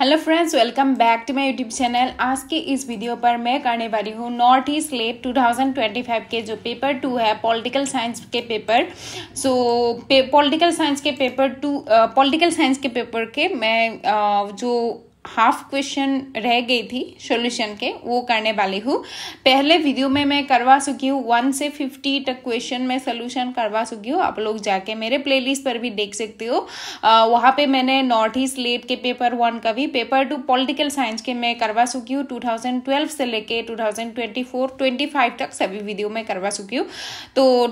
Hello friends, welcome back to my YouTube channel. आज के इस वीडियो पर मैं करने वाली हूँ नॉर्थ ईस्ट स्लेट 2025 के जो पेपर 2 है पॉलिटिकल साइंस के पेपर। पॉलिटिकल साइंस के पेपर के मैं जो हाफ क्वेश्चन रह गई थी सॉल्यूशन के वो करने वाली हूँ। पहले वीडियो में मैं करवा चुकी हूँ 1 से 50 तक क्वेश्चन में सॉल्यूशन करवा चुकी हूँ। आप लोग जाके मेरे प्लेलिस्ट पर भी देख सकते हो। वहाँ पे मैंने नॉर्थ ईस्ट स्लेट के पेपर 1 का भी, पेपर 2 पॉलिटिकल साइंस के मैं करवा चुकी हूँ। 2012 से लेके 2024-25 तक सभी वीडियो में करवा चुकी हूँ। तो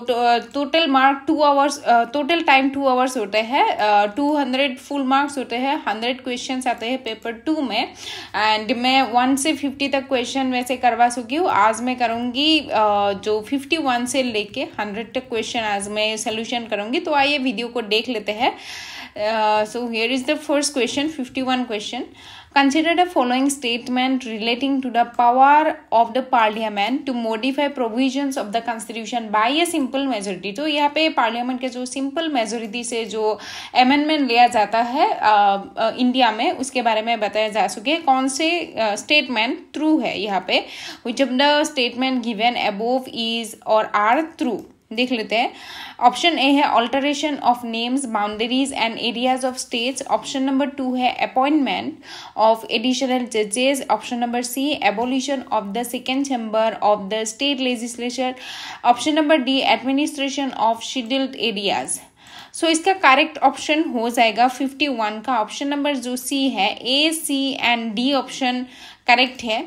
total mark 2 hours, total time 2 hours होते हैं। 200 फुल मार्क्स होते हैं, 100 क्वेश्चन आते हैं पेपर 2 में। एंड मैं 1 से 50 तक क्वेश्चन वैसे करवा चुकी हूँ। आज मैं करूँगी जो 51 से लेके 100 तक क्वेश्चन आज मैं सोल्यूशन करूँगी। तो आइए वीडियो को देख लेते हैं। So here is the first question, 51 question. Consider the following statement relating to the power of the parliament to modify provisions of the constitution by a simple majority. तो यहाँ पे पार्लियामेंट के जो सिंपल मेजोरिटी से जो amendment लिया जाता है इंडिया में, उसके बारे में बताया जा सके। कौन से स्टेटमेंट ट्रू है यहाँ पे? Which of the statement given above is or are true? देख लेते हैं। ऑप्शन ए है alteration of names, boundaries and areas of states. Option number 2 है अपॉइंटमेंट ऑफ एडिशनल जजेस। Option number C abolition of the second chamber of the state legislature. Option number D administration of scheduled areas. So इसका correct option हो जाएगा 51 का option number जो सी है, ए, सी and D option correct है।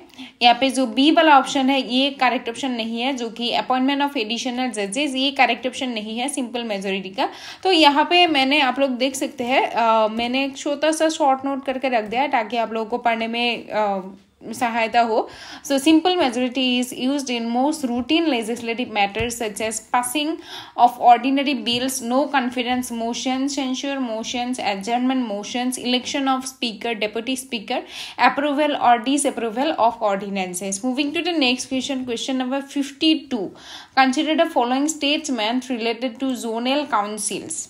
यहाँ पे जो बी वाला ऑप्शन है ये करेक्ट ऑप्शन नहीं है, जो कि अपॉइंटमेंट ऑफ एडिशनल जजेस, ये करेक्ट ऑप्शन नहीं है सिंपल मेजोरिटी का। तो यहाँ पे मैंने, आप लोग देख सकते हैं, मैंने एक छोटा सा शॉर्ट नोट करके रख दिया ताकि आप लोगों को पढ़ने में सहायता हो। So simple majority is used in most routine legislative matters such as passing of ordinary bills, no confidence motion, censure motions, adjournment motions, election of speaker, deputy speaker, approval और disapproval of ordinances. Moving to the next question, question number 52। Consider the following statement related to zonal councils.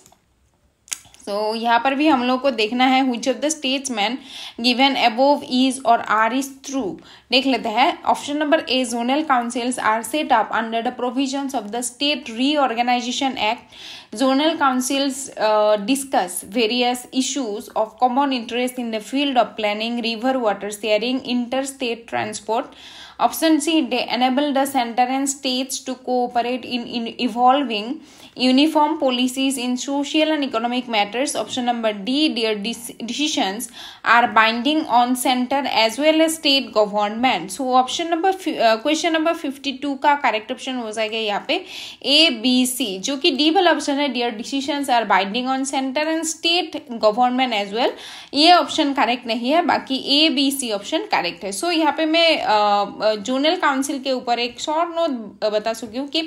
तो यहाँ पर भी हम लोग को देखना है which of the statement given above is or are is true। देख लेते हैं। Option number A, zonal councils are set up under the provisions of the State Reorganization Act. Zonal councils discuss various issues of common interest in the field of planning, river water sharing, interstate transport. Option C, they enable the center and states to cooperate in evolving uniform policies in social and economic matters. Option number D, their decisions are binding on center as well as state government. So option number question number 52 का correct option हो जाएगा यहाँ पे A, B, C, जो कि D वाला option है, their decisions are binding on center and state government as well। ये ऑप्शन करेक्ट नहीं है, बाकी A, B, C option correct है। सो यहाँ पे मैं जोनल काउंसिल के ऊपर एक शॉर्ट नोट बता चुकी हूँ कि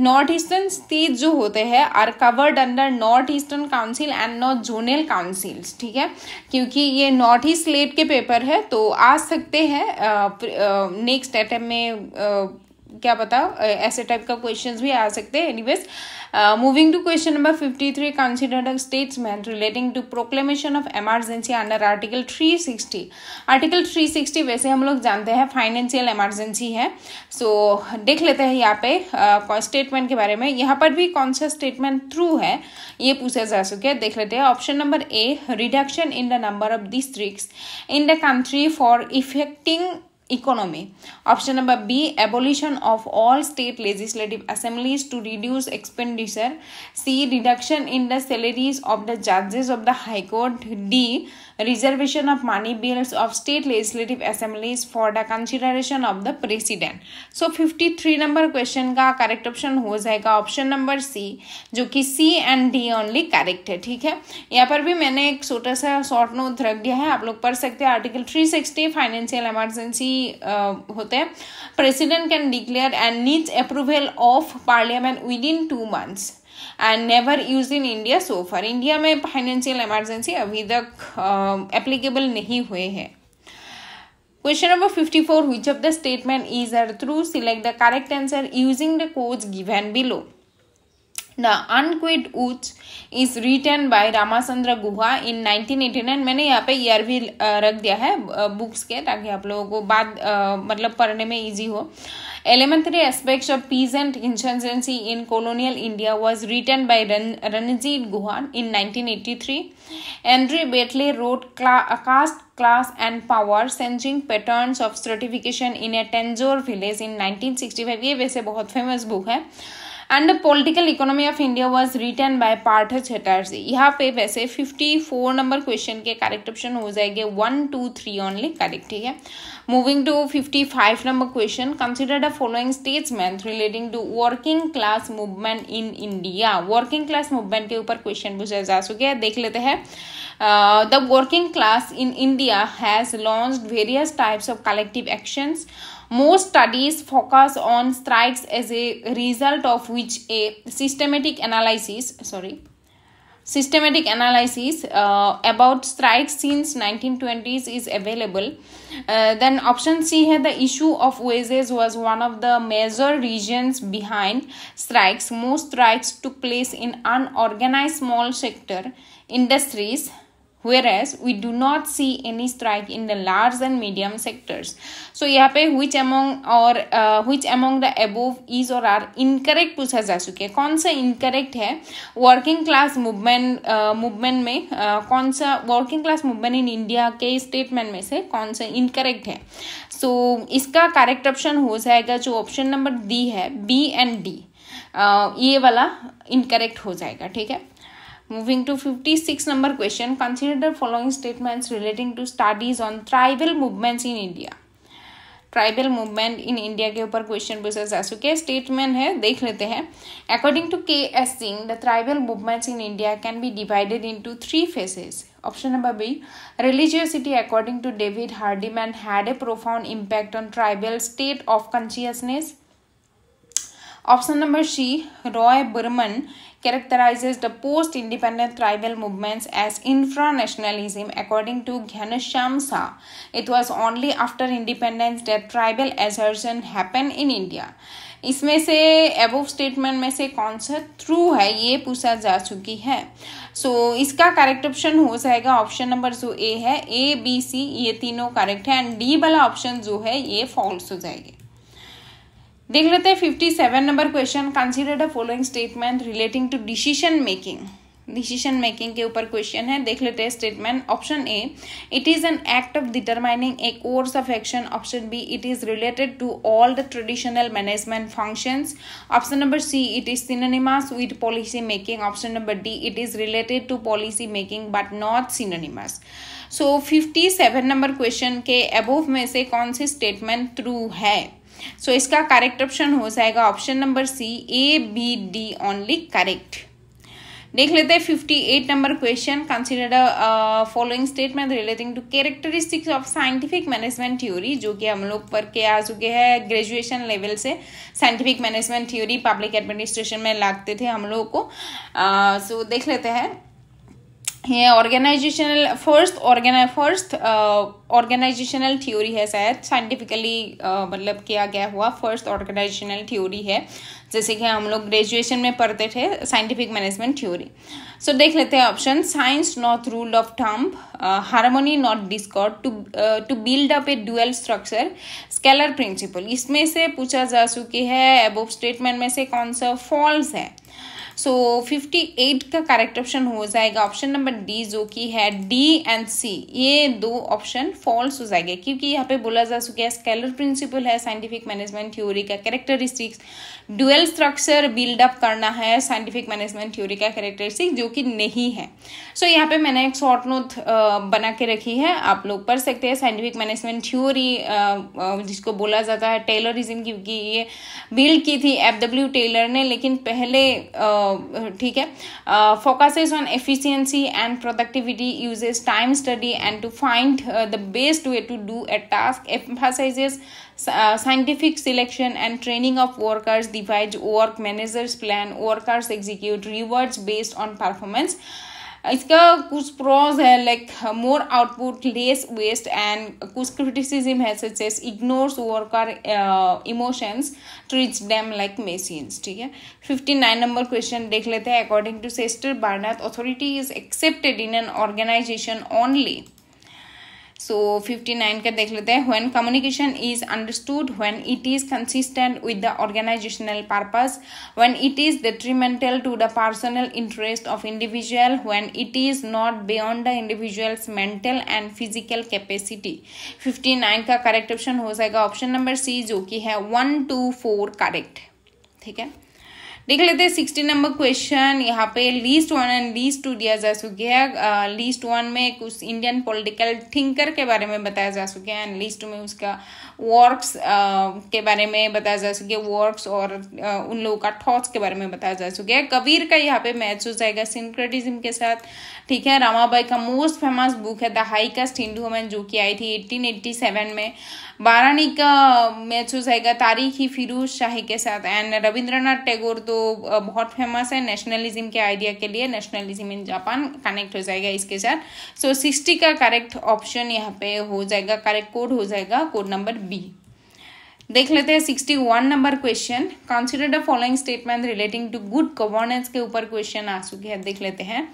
नॉर्थ ईस्टर्न स्टेट जो होते हैं are covered under north eastern council and not zonal councils. ठीक है, क्योंकि ये नॉर्थ ईस्ट स्लेट के पेपर है तो आ सकते हैं नेक्स्ट अटेम्प्ट में क्या पता ऐसे टाइप का क्वेश्चंस भी आ सकते हैं। Anyways, moving to question number 53। Consider the statement relating to proclamation of emergency under article 360। Article 360 वैसे हम लोग जानते हैं फाइनेंशियल इमरजेंसी है। सो देख लेते हैं यहाँ पे स्टेटमेंट के बारे में। यहाँ पर भी कौन सा स्टेटमेंट ट्रू है ये पूछा जा सके, देख लेते हैं। Option number A, reduction in the number of districts in the country for effecting economy. Option number B, abolition of all state legislative assemblies to reduce expenditure. C, reduction in the salaries of the judges of the high court. D, reservation of money bills of state legislative assemblies for the consideration of the president. So 53 number question का correct option हो जाएगा option number C, जो कि C and D only correct है। ठीक है, यहाँ पर भी मैंने एक छोटा सा शॉर्ट नोट रख दिया है, आप लोग पढ़ सकते हैं। आर्टिकल 360 फाइनेंशियल इमरजेंसी होते हैं। President can declare and needs approval of parliament within 2 months and never use in India so far. India में फाइनेंशियल इमरजेंसी अभी तक एप्लीकेबल नहीं हुए हैं। Question number 54। Which of the statement is are true? Select the correct answer using the codes given below. The Unquaid Woods is written by Ramachandra Guha in 1989। मैंने यहाँ पे year भी रख दिया है बुक्स के, ताकि आप लोगों को बाद मतलब पढ़ने में इजी हो। Elementary aspects of peasant insurgency in colonial India was written by Ranjit Guha in 1983. Andre Batley wrote Caste, Class and Power: Changing Patterns of Stratification in a Tanjore Village in 1965। ये वैसे बहुत famous book है। And the political economy of India was written by Partha Chatterjee. यहाँ पे वैसे 54 number question के correct option हो जाएंगे 1, 2, 3 ओनली करेक्ट, ठीक है। Moving to 55 number question, consider the following statesman relating to working class movement in India. Working class movement के ऊपर क्वेश्चन पूछा जा चुके हैं, देख लेते हैं। The working class in India has launched various types of collective actions. Most studies focus on strikes as a result of which a systematic analysis about strikes since 1920s is available. Then option C है, the issue of wages was one of the major reasons behind strikes. Most strikes took place in unorganized small sector industries, whereas we do not see any strike in the large and medium sectors. So यहाँ पे which among the above is or are incorrect पूछा जा चुके हैं। कौन सा incorrect है working class movement में, कौन सा working class movement in India के स्टेटमेंट में से कौन सा incorrect है। So इसका करेक्ट ऑप्शन हो जाएगा जो ऑप्शन नंबर डी है, बी एंड डी, ये वाला incorrect हो जाएगा, ठीक है। Moving to 56 number question, consider the following statements relating to studies on tribal movements in India. Tribal movement in India के ऊपर क्वेश्चन पूछा जा चुके हैं। स्टेटमेंट है, देख लेते हैं। According to K S. Singh, the tribal movements in India can be divided into 3 phases. Option number B, religiosity according to David Hardiman had a profound impact on tribal state of consciousness. Option number C, Roy Burman characterizes the post-independent tribal movements as infra-nationalism. According to Ghanshyam Shah, it was only after independence that tribal assertion happened in India. इसमें से above statement में से कौन सा true है ये पूछा जा चुकी है। So इसका करेक्ट ऑप्शन हो जाएगा ऑप्शन नंबर जो ए है, ए बी सी ये तीनों करेक्ट है, एंड डी वाला ऑप्शन जो है ये फॉल्स हो जाएगी। देख लेते हैं 57 number question, consider the following statement relating to decision making के ऊपर क्वेश्चन है, देख लेते हैं statement. Option A, it is an act of determining a course of action. Option B, it is related to all the traditional management functions. Option number C, it is synonymous with policy making. Option number D, it is related to policy making but not synonymous. So 57 number question के above में से कौन सी statement true है। सो इसका correct option हो जाएगा option number C, A B D only correct. देख लेते हैं 58 number question, consider the following statement relating to characteristics of scientific management theory, जो कि हम लोग पढ़ के आ चुके हैं ग्रेजुएशन लेवल से। Scientific management theory public administration में लागते थे हम लोग को। सो देख लेते हैं ये फर्स्ट ऑर्गेनाइजेशनल थ्योरी है, शायद साइंटिफिकली मतलब किया गया हुआ फर्स्ट ऑर्गेनाइजेशनल थ्योरी है, जैसे कि हम लोग ग्रेजुएशन में पढ़ते थे साइंटिफिक मैनेजमेंट थ्योरी। सो देख लेते हैं option, science not rule of thumb, harmony not discord, to build up a dual structure, scalar principle. इसमें से पूछा जा चुकी है अबव स्टेटमेंट में से कौन सा फॉल्स है। सो 58 का करेक्ट ऑप्शन हो जाएगा ऑप्शन नंबर डी, जो कि है डी एंड सी, ये दो ऑप्शन फॉल्स हो जाएंगे, क्योंकि यहाँ पे बोला जा चुका है स्केलर प्रिंसिपल है साइंटिफिक मैनेजमेंट थ्योरी का कैरेक्टरिस्टिक्स, ड्यूअल स्ट्रक्चर बिल्डअप करना है साइंटिफिक मैनेजमेंट थ्योरी का कैरेक्टरिस्टिक, जो कि नहीं है। सो यहाँ पे मैंने एक शॉर्ट नोट बना के रखी है, आप लोग पढ़ सकते हैं। साइंटिफिक मैनेजमेंट थ्योरी जिसको बोला जाता है टेलरिज्म, क्योंकि ये बिल्ड की थी FW टेलर ने, लेकिन पहले ठीक है, focuses on efficiency and productivity, uses time study and to find the best way to do a task, emphasizes scientific selection and training of workers, divides work, managers plan, workers execute, rewards based on performance, इसका कुछ pros है like more output less waste, and कुछ criticism है such as ignores worker emotions, treats them like machines. ठीक है, 59 number question देख लेते हैं। According to Chester Barnard, authority is accepted in an organization only. So 59 का देख लेते हैं। When communication is understood, when it is consistent with the organizational purpose, when it is detrimental to the personal interest of individual, when it is not beyond the individual's mental and physical capacity। 59 का correct option हो जाएगा option number सी, जो कि है 1, 2, 4 correct. ठीक है, देख लेते हैं 60 नंबर क्वेश्चन। यहाँ पे लिस्ट 1 एंड लिस्ट 2 दिया जा चुका है। लिस्ट 1 में कुछ इंडियन पॉलिटिकल थिंकर के बारे में बताया जा चुका है, एंड लिस्ट 2 में उसका वर्क्स के बारे में बताया जा चुका है, वर्क्स और उन लोगों का थॉट्स के बारे में बताया जा चुका है। कबीर का यहाँ पे मैच हो जाएगा सिंक्रेटिज्म के साथ। ठीक है, रामाबाई का मोस्ट फेमस बुक है the high cast Hindu woman, जो कि आई थी 1887 में। बारानी का मैच हो जाएगा तारीखी फिरोज शाही के साथ, एंड रविंद्रनाथ टैगोर तो बहुत फेमस है नेशनलिज्म के आइडिया के लिए, नेशनलिज्म इन जापान कनेक्ट हो जाएगा इसके साथ। सो 60 का करेक्ट ऑप्शन यहाँ पे हो जाएगा, करेक्ट कोड हो जाएगा कोड नंबर बी। देख लेते हैं 61 number question. Consider the following statement relating to good governance के ऊपर क्वेश्चन आ चुके हैं, देख लेते हैं।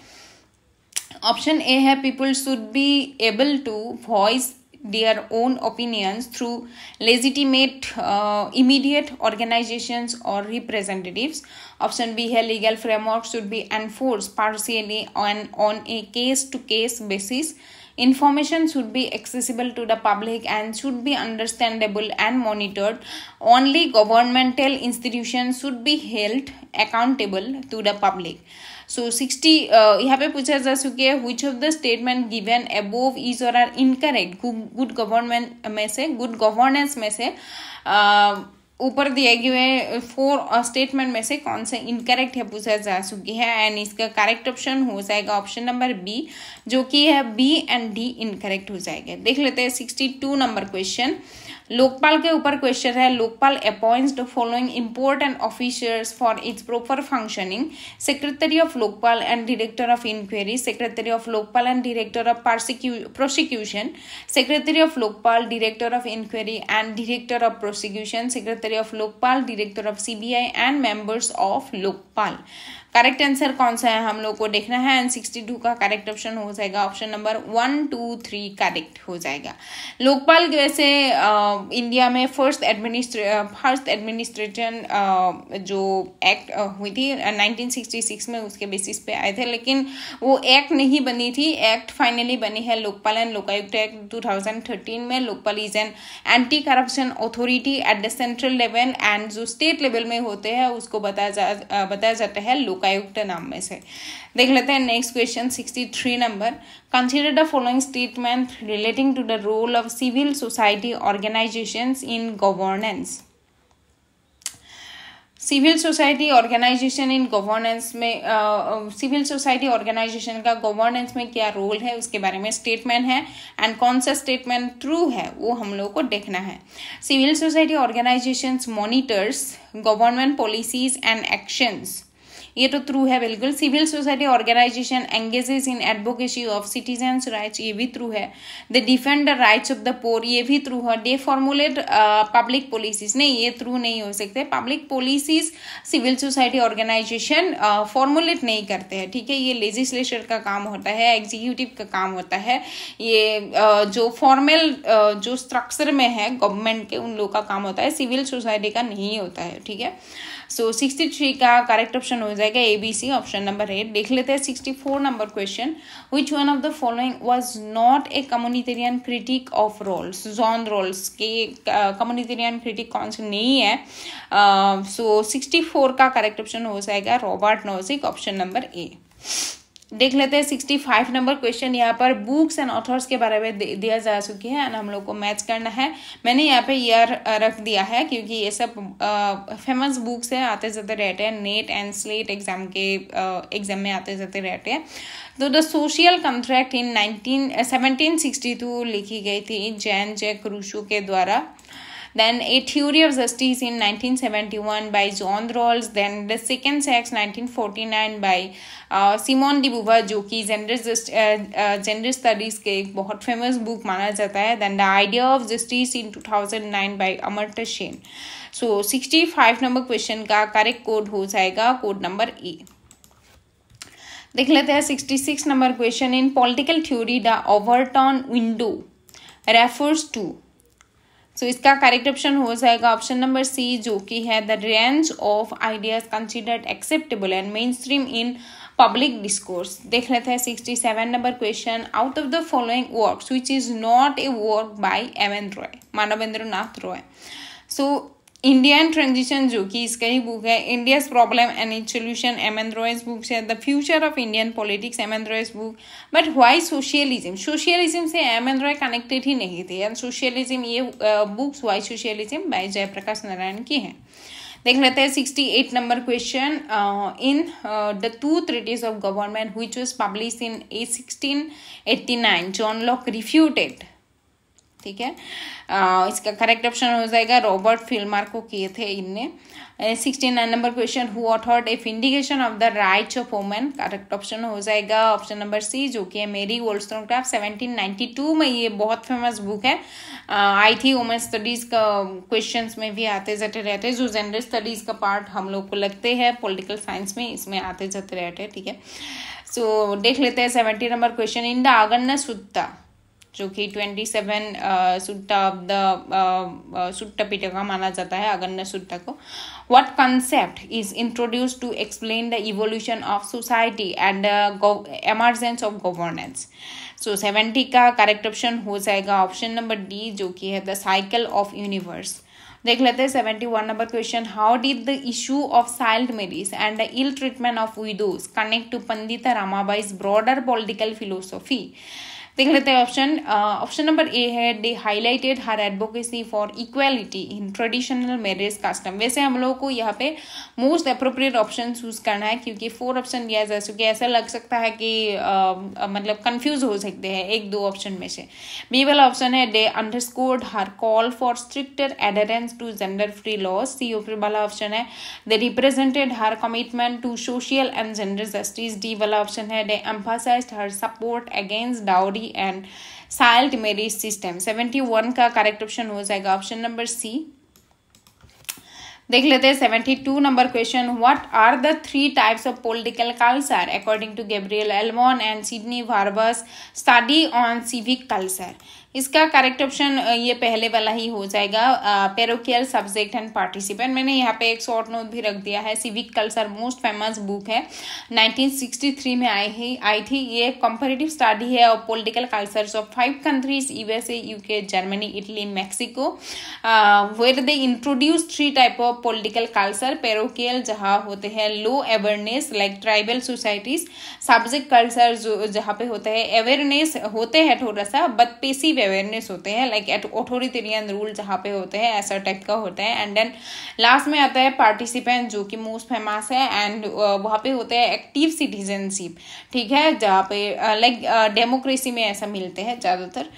ऑप्शन ए है people should be able to voice their own opinions through legitimate immediate organizations or representatives। Option B है legal framework should be enforced partially on a case to case basis। Information should be accessible to the public and should be understandable and monitored। Only governmental institutions should be held accountable to the public। सो 60 यहाँ पे पूछा जा चुके हैं which of the statement given above is और are incorrect. Good government में से, good governance में से ऊपर दिए गए 4 स्टेटमेंट में से कौन सा इनकरेक्ट है पूछा जा चुकी है, एंड इसका करेक्ट ऑप्शन हो जाएगा ऑप्शन नंबर बी, जो कि है बी एंड डी इनकरेक्ट हो जाएगा। देख लेते हैं 62 नंबर क्वेश्चन। लोकपाल के ऊपर क्वेश्चन है। Lokpal appoints the following important officers for its proper functioning. Secretary of Lokpal and director of inquiry, secretary of Lokpal and director of prosecution, secretary of Lokpal, director of inquiry and director of prosecution, secretary of Lokpal, director of CBI and members of Lokpal. Correct answer कौन सा है हम लोग को देखना है, and 62 का correct option हो जाएगा ऑप्शन नंबर 1, 2, 3 करेक्ट हो जाएगा। लोकपाल वैसे इंडिया में फर्स्ट एडमिनिस्ट्रेशन जो एक्ट हुई थी 1966 में, उसके बेसिस पे आए थे, लेकिन वो एक्ट नहीं बनी थी। एक्ट फाइनली बनी है लोकपाल एंड लोकायुक्त एक्ट 2013 में। Lokpal is an anti corruption authority at the central level, and जो स्टेट लेवल में होते हैं उसको बताया जाता है लोकायुक्त नाम में से। देख लेते हैं next question 63 number. Consider the following statement relating to the role of civil society organisations in governance. Civil society organisation in governance में सिविल सोसाइटी ऑर्गेनाइजेशन का गवर्नेंस में क्या रोल है उसके बारे में स्टेटमेंट है, एंड कौन सा स्टेटमेंट ट्रू है वो हम लोग को देखना है। Civil society organizations monitors government policies and actions, ये तो ट्रू है बिल्कुल। Civil society organization engages in advocacy of citizens rights, ये भी ट्रू है। They defend the rights of the poor, ये भी ट्रू है। दे फॉर्मुलेट पब्लिक पॉलिसीज, नहीं ये ट्रू नहीं हो सकते। Public policies civil society organisation formulate नहीं करते हैं, ठीक है। ये लेजिस्लेचर का काम होता है, एग्जीक्यूटिव का काम होता है। ये जो फॉर्मल जो स्ट्रक्चर में है गवर्नमेंट के, उन लोग का काम होता है, सिविल सोसाइटी का नहीं होता है, ठीक है। सो 63 का करेक्ट ऑप्शन हो जाएगा ABC ऑप्शन नंबर 8। देख लेते हैं 64 number question. Which one of the following was not a communitarian critic of Rawls. John Rawls के कम्युनिटेरियन क्रिटिक कौन से नहीं है। सो 64 का करेक्ट ऑप्शन हो जाएगा Robert Nozick option number A. देख लेते हैं 65 नंबर क्वेश्चन। यहाँ पर बुक्स एंड ऑथर्स के बारे में दिया जा चुकी है, एंड हम लोग को मैच करना है। मैंने यहाँ पे ईयर रख दिया है क्योंकि ये सब फेमस बुक्स है, आते जाते रहते हैं, नेट एंड स्लेट एग्जाम के एग्जाम में आते जाते रहते हैं। तो द सोशल कॉन्ट्रैक्ट इन 1762 लिखी गई थी जैन जैक रूसो के द्वारा। then A Theory of Justice in 1971 by John Rawls, then The Second Sex 1949 by Simone de Beauvoir, जो कि जेंडर स्टडीज के एक बहुत फेमस बुक माना जाता है. Then the idea of justice in 2009 by Amartya Sen. So 65 number question का correct code हो जाएगा कोड नंबर ए. देख लेते हैं 66 number question. In political theory the Overton window refers to. So इसका करेक्ट ऑप्शन हो जाएगा ऑप्शन नंबर सी, जो कि है the range of ideas considered acceptable and mainstream in public discourse. देख लेते हैं 67 number question. Out of the following works which is not a work by M N. Roy, Manvendra Nath Roy. So Indian transition, जो कि इसका ही बुक है. India's problem and its solution, M N. Roy's book है. The future of Indian politics, M N. Roy's book. But why socialism, socialism से M.N.. Roy connected ही नहीं थे. एंड सोशलिज्म, ये books why socialism by Jayaprakash Narayan की हैं. देख लेते हैं 68 number question. In the two treatise of government which was published in 1689 John Locke refuted. ठीक है, इसका करेक्ट ऑप्शन हो जाएगा रॉबर्ट फिल्मर को किए थे इनने. 69 number question. Who authored A vindication of the rights of women. Correct option हो जाएगा ऑप्शन नंबर सी, जो कि है मेरी वोllstonecraft. 1792 में ये बहुत फेमस बुक है. आई थी वुमेन स्टडीज का क्वेश्चंस में भी आते जाते रहते हैं. जो जेंडर स्टडीज का पार्ट हम लोग को लगते हैं पॉलिटिकल साइंस में, इसमें आते जाते रहते हैं. ठीक है, सो देख लेते हैं 70 number question. In the Agganna Sutta, जो कि 27 सुट्टा ऑफ द सुट्टा पिटका माना जाता है अगन्ना सुट्टा को. What concept is introduced to explain the evolution of society and emergence of governance. So 70 का करेक्ट ऑप्शन हो जाएगा ऑप्शन नंबर डी, जो कि है द साइकिल ऑफ यूनिवर्स. देख लेते हैं 71 number question. How did the issue of child marriage and the ill treatment of widows connect to Pandita रमाबाई's ब्रॉडर पॉलिटिकल फिलोसॉफी. देख लेते हैं ऑप्शन नंबर ए है they highlighted her advocacy for equality in traditional marriage custom. वैसे हम लोगों को यहाँ पे मोस्ट अप्रोप्रिएट ऑप्शन चूज करना है, क्योंकि 4 ऑप्शन दिया जा चुके. ऐसा लग सकता है कि मतलब कंफ्यूज हो सकते हैं एक दो ऑप्शन में से. बी वाला ऑप्शन है they underscored her call for stricter adherence to gender free laws. C वाला ऑप्शन है they represented her commitment to social and gender justice. D वाला ऑप्शन है they emphasized her support against dowry and child marriage system. 71 का correct option हो जाएगा option number सी. देख लेते हैं 72 number question. What are the 3 types of political culture according to Gabriel Almond and Sidney Verba's study on civic culture. इसका correct option ये पहले वाला ही हो जाएगा, पैरोकियल, सब्जेक्ट एंड पार्टिसिपेंट. मैंने यहाँ पे एक शॉर्ट नोट भी रख दिया है. Civic culture most famous book है, 1963 में आई थी. ये कंपैरेटिव स्टडी है of political cultures of 5 countries, USA, UK, Germany, Italy, Mexico, where they introduce 3 type of political culture. Parochial जहाँ होते हैं low awareness like tribal societies. Subject culture जो जहाँ पे होते हैं अवेयरनेस होते हैं थोड़ा सा, बट पेसिव अवेयरनेस होते हैं लाइक ऑथोरिटेरियन रूल जहाँ पे होते हैं, ऐसा टाइप का होता है. एंड देन लास्ट में आता है पार्टिसिपेंट, जो कि मोस्ट फेमस है. एंड वहाँ पे होते हैं एक्टिव सिटीजनशिप. ठीक है, जहाँ पे लाइक डेमोक्रेसी में ऐसा मिलते हैं ज्यादातर.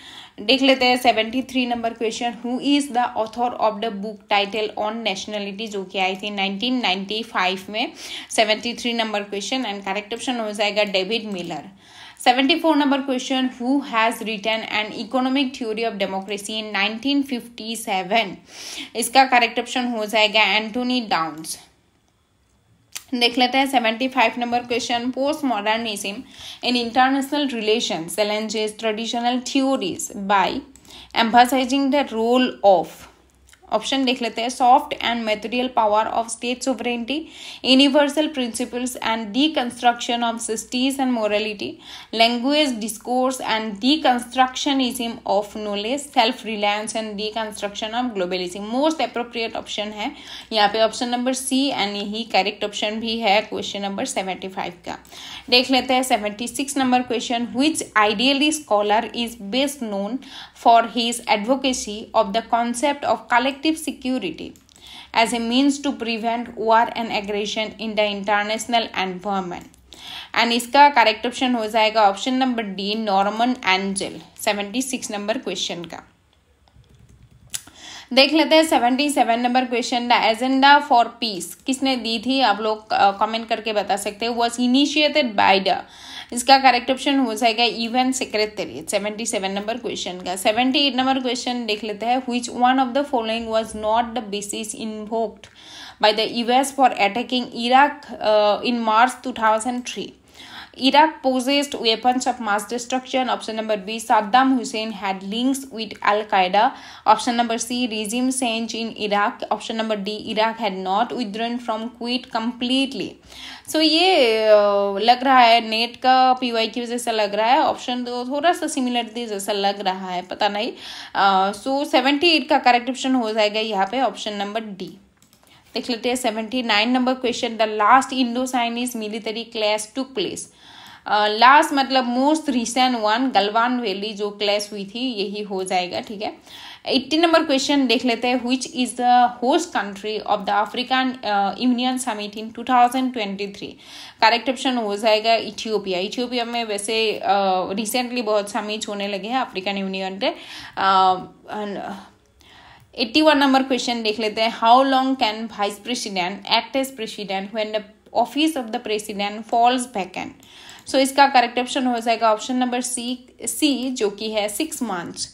देख लेते हैं 73 number question. Who is the author of the book title on nationality, जो कि आई थी 1995 में. 73 number question and correct option हो जाएगा David Miller. 74 number question. Who has written an economic theory of democracy in 1957. इसका करेक्ट ऑप्शन हो जाएगा एंटोनी डाउन्स. देख लेते हैं 75 number question. Post modernism in international relation challenges traditional theories by emphasizing the role of. Option देख लेते हैं soft and material power of state sovereignty, universal principles and deconstruction of justice and morality, language discourse and deconstructionism of knowledge, self reliance and deconstruction of globalism. Most appropriate option है यहाँ पे option number C, and यही correct option भी है question number 75 का. देख लेते हैं 76 number question. Which ideally scholar is best known for his advocacy of the concept of collective security as a means to prevent war and aggression in the international environment. And इसका correct option हो जाएगा option number D, Norman angel. 76 number question का. देख लेते हैं 77 number question. The agenda for piece किसने दी थी, आप लोग कमेंट करके बता सकते हैं। वॉज इनिशिएटेड बाय द, इसका करेक्ट ऑप्शन हो जाएगा यूएन सेक्रेटरी। 77 नंबर क्वेश्चन का 78 नंबर क्वेश्चन देख लेते हैं। Which one of the following was not the basis invoked by the US for attacking Iraq in March 2003? Iraq possessed weapons of mass destruction. Option number B, Saddam Hussein had links with Al-Qaeda. Option number C, regime change in Iraq. Option number D, Iraq had not withdrawn from Kuwait completely. So ये लग रहा है net का PYQ जैसा लग रहा है। Option तो थोड़ा सा सिमिलरिटी जैसा लग रहा है, पता नहीं। सो 78 का करेक्ट ऑप्शन हो जाएगा यहाँ पे ऑप्शन नंबर डी। देख लेते हैं 79 number question. The last Indo Chinese military clash took place. Last मतलब most recent one, Galwan valley जो क्लैश हुई थी, यही हो जाएगा, ठीक है। 80 नंबर क्वेश्चन देख लेते हैं। Which is the host country of the African union summit in 2023? Correct option हो जाएगा इथियोपिया। इथियोपिया में वैसे रिसेंटली बहुत समिट होने लगे हैं अफ्रीकन यूनियन के। 81 नंबर क्वेश्चन देख लेते हैं। How long can vice president act as president when the office of the president falls vacant? So इसका करेक्ट ऑप्शन हो जाएगा ऑप्शन नंबर सी जो कि है 6 months।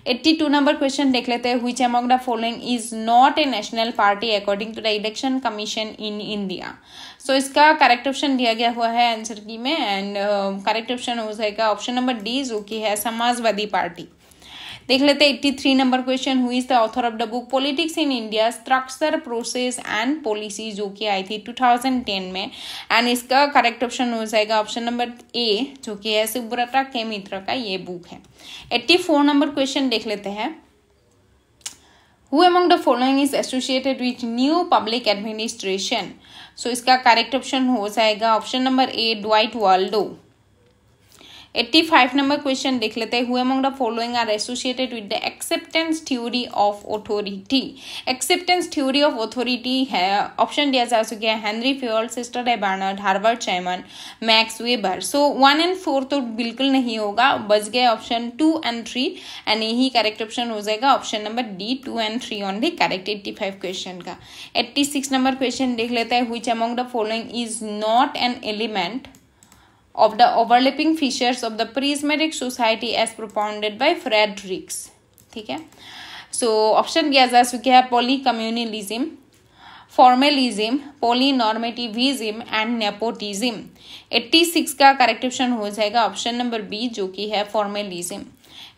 82 नंबर क्वेश्चन देख लेते हैं। Which among the following is not a national party according to the election commission in India? So इसका करेक्ट ऑप्शन दिया गया हुआ है आंसर की में, एंड करेक्ट ऑप्शन हो जाएगा ऑप्शन नंबर डी जो कि है समाजवादी पार्टी। देख लेते हैं 83 number question. Who is the author of the book politics in India structure process and policy, जो कि आई थी 2010 में, एंड इसका करेक्ट ऑप्शन हो जाएगा ऑप्शन नंबर ए जो कि है सुब्रता के मित्र का ये बुक है। 84 नंबर क्वेश्चन देख लेते हैं। Who among the following is associated with new public administration? सो इसका करेक्ट ऑप्शन हो जाएगा ऑप्शन नंबर ए ड्वाइट वाल्डो। 85 नंबर क्वेश्चन देख लेते हैं। Who among the following are associated with the acceptance theory of authority? acceptance theory of authority है, option दिया जा चुका है हेनरी फ्योल, सिस्टर डे Barnard, Herbert Simon, Max Weber. So 1 और 4 तो बिल्कुल नहीं होगा, बच गए ऑप्शन 2 और 3, एंड यही करेक्ट ऑप्शन हो जाएगा ऑप्शन नंबर डी 2 और 3 ऑन दी करेक्ट 85 क्वेश्चन का। 86 नंबर क्वेश्चन देख लेते हैं। Which among the following is not an element of the overlapping features of the prismatic society as propounded by Fredericks? ठीक है, so option दिया जा चुके हैं पॉलीकम्युनलिज्म, फॉर्मलिज्म, पॉलीनॉर्मेटिविज्म एंड नेपोटिज्म। 86 का करेक्ट ऑप्शन हो जाएगा ऑप्शन नंबर बी जो कि है फॉर्मलिज्म।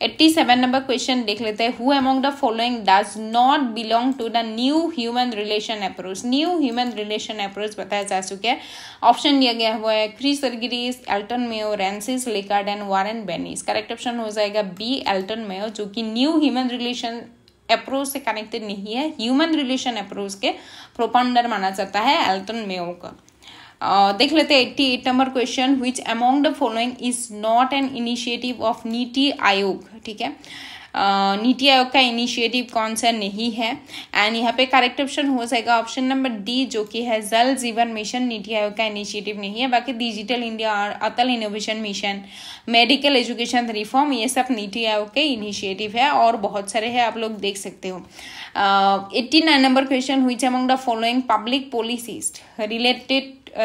87 नंबर क्वेश्चन देख लेते हैं। Who among the following does not belong to the new human relation approach? New human relation approach बताया जा चुका है। ऑप्शन दिया गया हुआ है Chris Argyris, Elton Mayo, Rensis Likert and Warren Bennis. Correct option हो जाएगा बी एल्टन मेयो, जो कि न्यू ह्यूमन रिलेशन अप्रोच से कनेक्टेड नहीं है, ह्यूमन रिलेशन अप्रोच के प्रोपाउंडर माना जाता है एल्टन मेयो का। देख लेते हैं 88 number question. Which among the following is not an initiative of NITI Aayog? ठीक है, नीति आयोग का इनिशिएटिव कौन सा नहीं है, एंड यहाँ पे करेक्ट ऑप्शन हो जाएगा ऑप्शन नंबर डी जो कि है जल जीवन मिशन। नीति आयोग का इनिशिएटिव नहीं है। बाकी डिजिटल इंडिया और Atal innovation mission, medical education reform, ये सब नीति आयोग के इनिशिएटिव है, और बहुत सारे हैं, आप लोग देख सकते हो। 89 number question. Which among the following public policies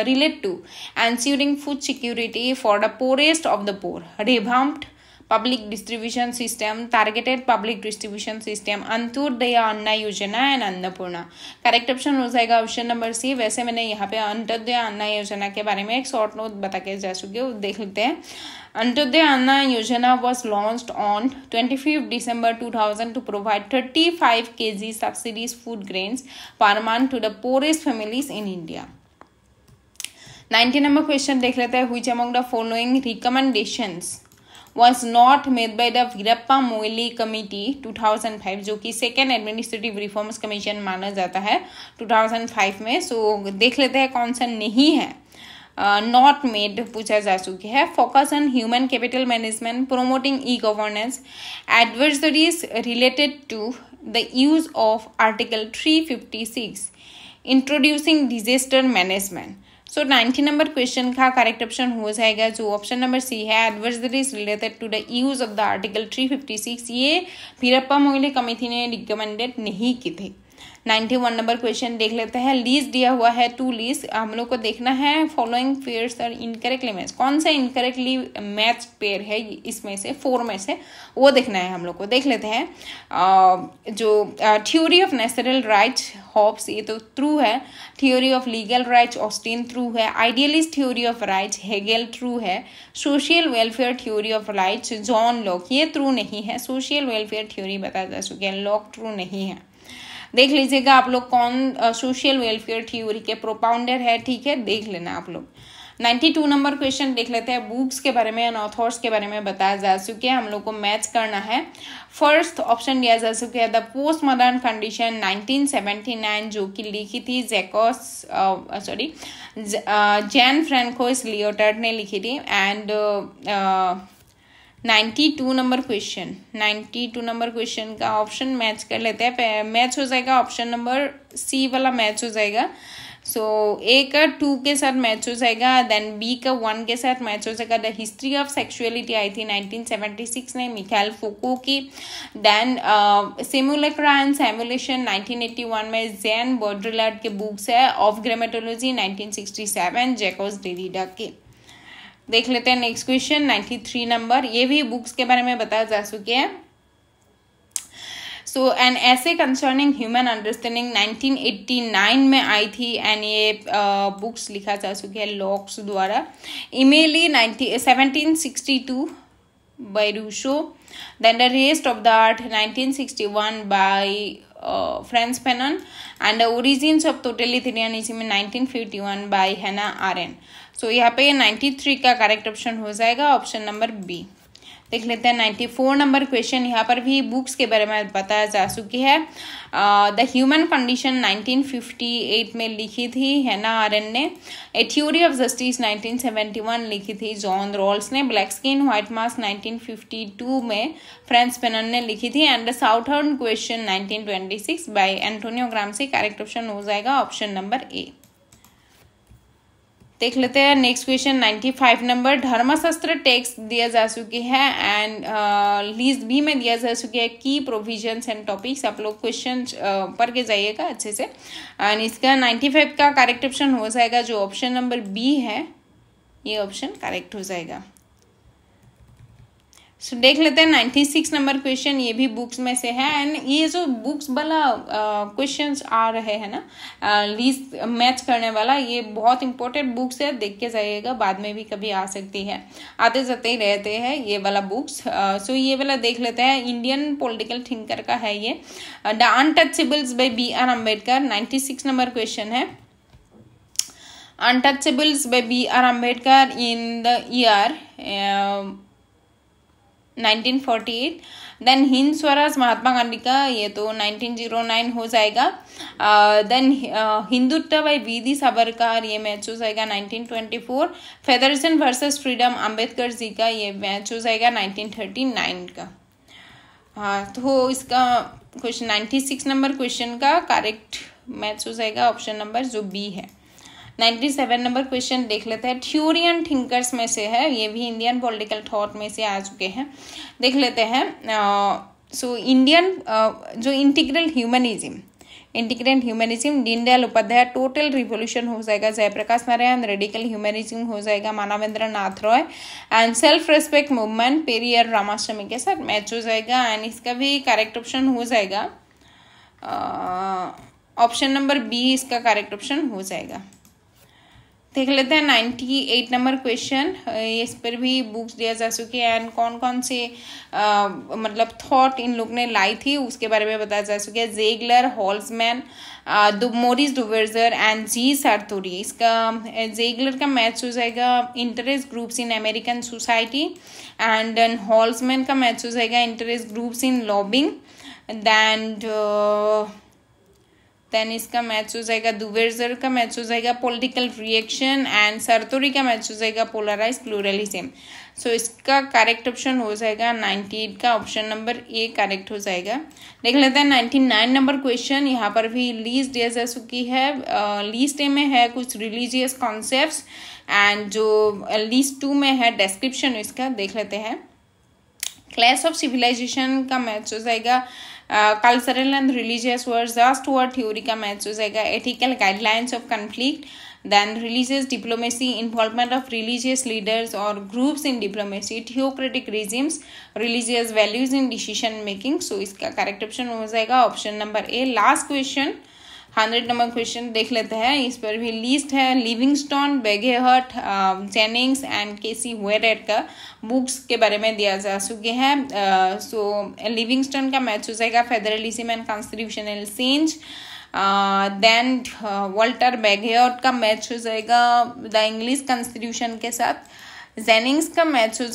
relate to ensuring food security for the poorest of the poor? Revamped public distribution system, targeted public distribution system, Antyodaya Anna Yojana and Annapurna. Correct option हो जाएगा ऑप्शन नंबर सी। वैसे मैंने यहाँ पे अंत्योदय अन्ना योजना के बारे में एक शॉर्ट नोट बता के जा चुके हो, देख लेते हैं। अंत्योदय अन्ना योजना was launched on 25 December 2000 to provide 35 kg subsidized food grains per month to the poorest families in India। 90 number question देख लेते हैं। Which among the following recommendations was not made by the Veerappa Moily committee 2005, जो कि second administrative reforms commission माना जाता है 2005 में। सो देख लेते हैं कौन सा नहीं है, नॉट मेड पूछा जा चुकी है। Focus on human capital management, promoting e governance, adversaries related to the use of article 356, introducing disaster management. So 90 number question का करेक्ट ऑप्शन हो जाएगा जो ऑप्शन नंबर सी है, advisories related to the use of the article 356। ये Veerappa Moily committee ने recommended नहीं की थी। 91 नंबर क्वेश्चन देख लेते हैं। लीज दिया हुआ है, टू लीज, हम लोग को देखना है following pairs are incorrectly match, कौन सा इनकरेक्टली मैच पेयर है इसमें से 4 में से, वो देखना है हम लोग को। देख लेते हैं जो theory of natural rights Hobbes, ये तो ट्रू है। Theory of legal rights Austin true है। Idealist theory of rights Hegel true है। Social welfare theory of rights John Locke, ये ट्रू नहीं है। सोशल वेलफेयर थ्योरी बताया जा चुके हैं, लॉक ट्रू नहीं है। देख लीजिएगा आप लोग कौन सोशल वेलफेयर थ्योरी के प्रोपाउंडर है, ठीक है, देख लेना आप लोग। 92 नंबर क्वेश्चन देख लेते हैं। बुक्स के बारे में एंड ऑथर्स के बारे में बताया जा चुके हैं, हम लोग को मैच करना है। फर्स्ट ऑप्शन दिया जा चुका है द पोस्ट मॉडर्न कंडीशन 1979, जो कि लिखी थी जैन फ्रांकोइस लियोटार्ड ने लिखी थी। And 92 number question, 92 number question का ऑप्शन मैच कर लेते हैं। मैच हो जाएगा ऑप्शन नंबर सी वाला मैच हो जाएगा। सो ए का 2 के साथ मैच हो जाएगा, देन बी का 1 के साथ मैच हो जाएगा। द हिस्ट्री ऑफ सेक्सुअलिटी आई थी 1976 में, मिखाइल फूको की। देन सिमुलेक्रा एंड सिमुलेशन 1981 में जैन बॉड्रिलार्ड के बुक्स है। ऑफ ग्रामेटोलॉजी 1967 जैकोस डेरिडा के। देख लेते हैं नेक्स्ट क्वेश्चन 93 नंबर, ये भी बुक्स के बारे में बताया जा चुके हैं। सो एन ऐसे कंसर्निंग ह्यूमन अंडरस्टैंडिंग 1989 में आई थी एंड ये बुक्स लिखा जा चुके हैं लॉक्स द्वारा। Emile 1762 by Rousseau. Then the rest of the art 1961 by Frantz Fanon and the origins of totalitarianism 1951 by Hannah Arendt. So यहाँ पे 93 का करेक्ट ऑप्शन हो जाएगा ऑप्शन नंबर बी। देख लेते हैं 94 नंबर क्वेश्चन, यहाँ पर भी बुक्स के बारे में बताया जा चुकी है। द ह्यूमन कंडीशन 1958 में लिखी थी हैना आरेंट ने। ए थ्योरी ऑफ जस्टिस 1971 लिखी थी जॉन रॉल्स ने। ब्लैक स्किन व्हाइट मास्क 1952 में फ्रांस फैनन ने लिखी थी। And the southern question 1926 by Antonio Gramsci. Correct option हो जाएगा ऑप्शन नंबर ए। देख लेते हैं next question 95 number. Dharmashastra text दिया जा चुकी है एंड लीज बी में दिया जा चुकी है की प्रोविजंस एंड टॉपिक्स। आप लोग क्वेश्चन पढ़ के जाइएगा अच्छे से। एंड इसका 95 का करेक्ट ऑप्शन हो जाएगा जो ऑप्शन नंबर बी है, ये ऑप्शन करेक्ट हो जाएगा। सो देख लेते हैं 96 नंबर क्वेश्चन, ये भी बुक्स में से है। एंड ये जो बुक्स वाला क्वेश्चंस आ रहे हैं ना लीज मैच करने वाला, ये बहुत इंपॉर्टेंट बुक्स है, देख के जाइएगा, बाद में भी कभी आ सकती है, आते जाते ही रहते हैं ये वाला बुक्स। सो ये वाला देख लेते हैं, इंडियन पॉलिटिकल थिंकर का है ये। The untouchables by B R Ambedkar 96 number question है। Untouchables by B R Ambedkar in the year 1948। Then Hind Swaraj Mahatma Gandhi का, ये तो 1909 हो जाएगा। Then Hindutva by V D Savarkar, ये मैच हो जाएगा 1924। Federation versus freedom Ambedkar ji का, ये मैच हो जाएगा 1939 का। हाँ, तो इसका क्वेश्चन 96 नंबर क्वेश्चन का करेक्ट मैच हो जाएगा ऑप्शन नंबर जो बी है। 97 नंबर क्वेश्चन देख लेते हैं। थ्योरी एंड थिंकर्स में से है, ये भी इंडियन पॉलिटिकल थॉट में से आ चुके हैं, देख लेते हैं। सो इंडियन जो integral humanism Deendayal Upadhyay. Total revolution हो जाएगा जयप्रकाश नारायण। रेडिकल ह्यूमनिज्म हो जाएगा Manvendra Nath Roy. And self respect movement Periyar Ramasamy के साथ मैच हो जाएगा। एंड इसका भी करेक्ट ऑप्शन हो जाएगा ऑप्शन नंबर बी, इसका करेक्ट ऑप्शन हो जाएगा। देख लेते हैं 98 नंबर क्वेश्चन, इस पर भी बुक्स दिया जा चुकी है एंड कौन कौन से मतलब थॉट इन लोग ने लाई थी उसके बारे में बताया जा चुका है। Zeigler, Holsman, Maurice Duverger and G Sartori. इसका जेगलर का मैच हो जाएगा interest groups in American society. And then Holsman का मैच हो देन इसका मैच हो जाएगा दुवेर्जर का मैच हो जाएगा पॉलिटिकल रिएक्शन एंड सरतोरी का मैच हो जाएगा पोलराइज प्लूरलिज्म। सो इसका करेक्ट ऑप्शन हो जाएगा 98 का ऑप्शन नंबर ए करेक्ट हो जाएगा। देख लेते हैं 99 नंबर क्वेश्चन। यहाँ पर भी लिस्ट दिया जा चुकी है। लिस्ट ए में है कुछ रिलीजियस कॉन्सेप्ट्स एंड जो लिस्ट 2 में है डिस्क्रिप्शन इसका देख लेते हैं। क्लैश ऑफ सिविलाइजेशन का मैच हो जाएगा cultural and religious words, just word theory का मैच हो जाएगा ethical guidelines of conflict, then religious diplomacy, involvement of religious leaders or groups in diplomacy, theocratic regimes, religious values in decision making। so इसका correct option हो जाएगा option number ए। Last question 100 number question देख लेते हैं। इस पर भी list है लिविंगस्टोन, बेगेहर्ट, जेनिंग्स एंड केसी हुएरेट का बुक्स के बारे में दिया जा चुके हैं। सो लिविंगस्टोन का मैच हो जाएगा federalism and constitutional change. Then Walter Bagehot का मैच हो जाएगा द इंग्लिश कॉन्स्टिट्यूशन के साथ। जेनिंग्स का मैच हो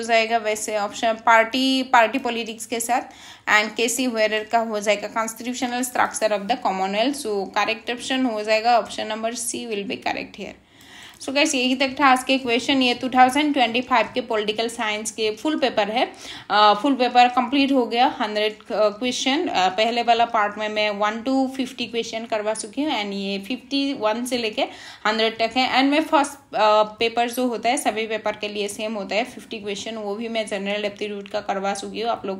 जाएगा वैसे ऑप्शन पार्टी पॉलिटिक्स के साथ एंड केसी हुएरेर का हो जाएगा constitutional structure of the commonwealth. So correct option हो जाएगा option number C will be correct here. So guys यही तक था आज के क्वेश्चन। ये 2025 के पॉलिटिकल साइंस के फुल पेपर है। फुल पेपर कंप्लीट हो गया 100 क्वेश्चन। पहले वाला पार्ट में मैं 1 to 50 क्वेश्चन करवा चुकी हूँ एंड ये 51 से लेके 100 तक है। एंड मैं फर्स्ट पेपर जो होता है सभी पेपर के लिए सेम होता है 50 क्वेश्चन, वो भी मैं जनरल एप्टीट्यूड का करवा चुकी हूँ। आप लोग